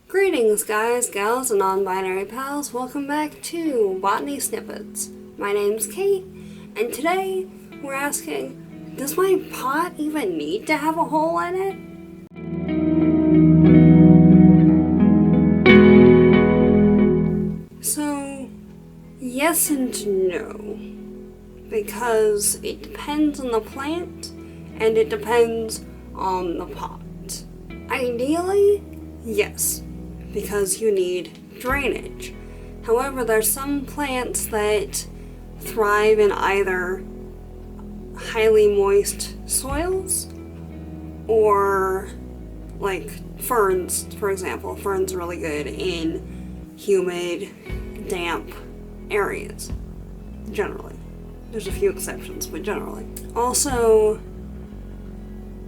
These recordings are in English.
Greetings guys, gals, and non-binary pals. Welcome back to Botany Snippets. My name's Kate, and today we're asking, does my pot even need to have a hole in it? So, yes and no. Because it depends on the plant, and it depends on the pot. Ideally, yes, because you need drainage. However, there's some plants that thrive in either highly moist soils or like ferns, for example. Ferns are really good in humid, damp areas, generally. There's a few exceptions, but generally. Also,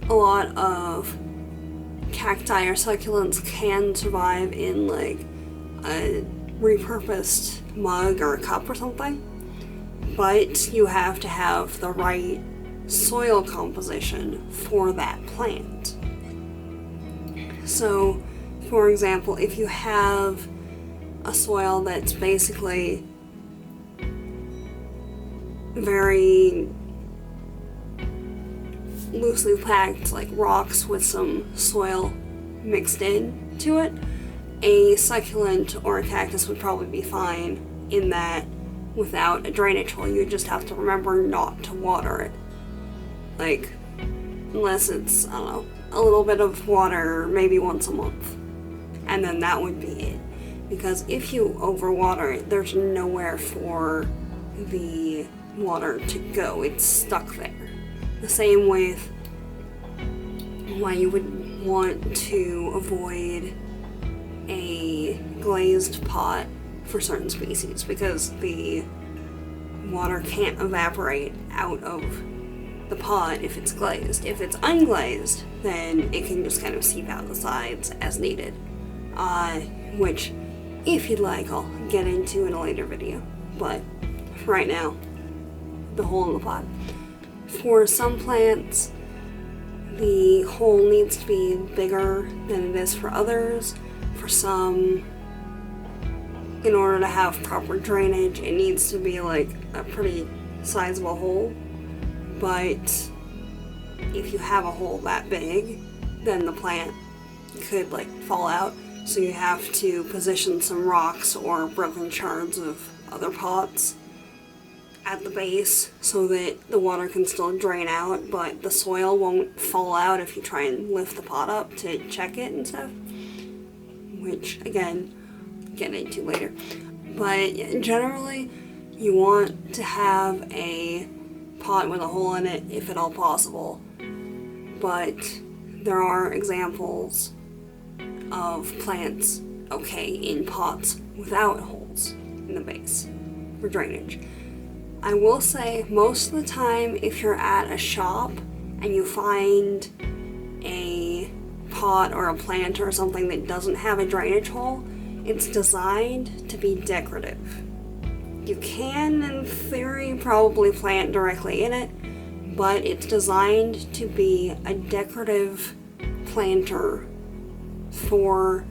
a lot of cacti or succulents can survive in like a repurposed mug or a cup or something, but you have to have the right soil composition for that plant. So, for example, if you have a soil that's basically very loosely packed, like rocks with some soil mixed in to it, a succulent or a cactus would probably be fine in that without a drainage hole. You just have to remember not to water it. Like, unless it's, I don't know, a little bit of water maybe once a month. And then that would be it. Because if you overwater it, there's nowhere for the water to go. It's stuck there. The same with why you would want to avoid a glazed pot for certain species, because the water can't evaporate out of the pot if it's glazed. If it's unglazed, then it can just kind of seep out the sides as needed, which, if you'd like, I'll get into in a later video. But for right now, the hole in the pot. For some plants, the hole needs to be bigger than it is for others. For some, in order to have proper drainage, it needs to be like a pretty sizable hole. But if you have a hole that big, then the plant could like fall out. So you have to position some rocks or broken shards of other pots at the base so that the water can still drain out, but the soil won't fall out if you try and lift the pot up to check it and stuff, which again, get into later. But generally, you want to have a pot with a hole in it if at all possible, but there are examples of plants okay in pots without holes in the base for drainage. I will say, most of the time, if you're at a shop and you find a pot or a plant or something that doesn't have a drainage hole, it's designed to be decorative. You can, in theory, probably plant directly in it, but it's designed to be a decorative planter for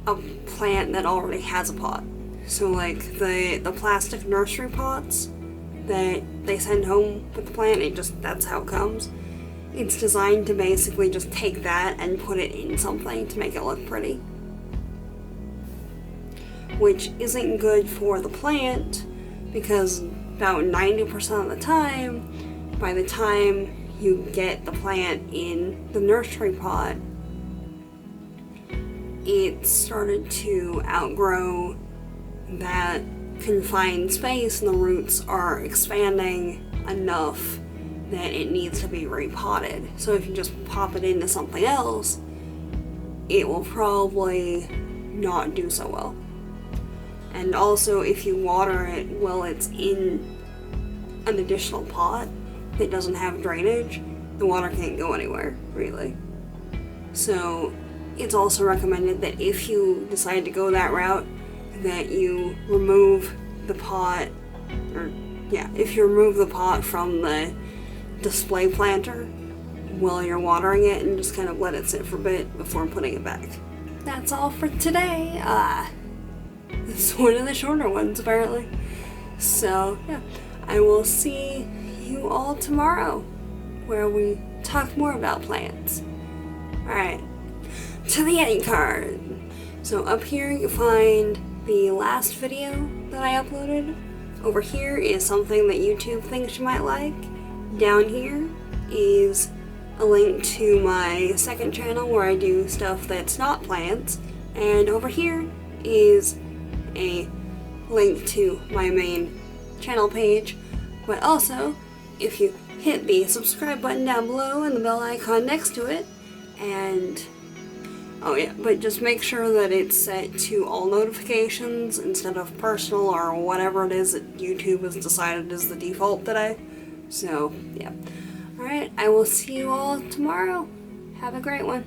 a plant that already has a pot. So like the plastic nursery pots that they send home with the plant, that's how it comes. It's designed to basically just take that and put it in something to make it look pretty, which isn't good for the plant, because about 90% of the time, by the time you get the plant in the nursery pot, it started to outgrow that confined space and the roots are expanding enough that it needs to be repotted. So if you just pop it into something else, it will probably not do so well. And also, if you water it while it's in an additional pot that doesn't have drainage, the water can't go anywhere, really. So it's also recommended that if you decide to go that route, that you remove the pot, if you remove the pot from the display planter while you're watering it and just kind of let it sit for a bit before putting it back. that's all for today. It's one of the shorter ones, apparently. So, yeah, I will see you all tomorrow, where we talk more about plants. Alright, to the end card. So up here you find the last video that I uploaded. Over here is something that YouTube thinks you might like. Down here is a link to my second channel where I do stuff that's not plants. And over here is a link to my main channel page. But also, if you hit the subscribe button down below and the bell icon next to it, and oh yeah, but just make sure that it's set to all notifications instead of personal or whatever it is that YouTube has decided is the default today. So, yeah. Alright, I will see you all tomorrow. Have a great one.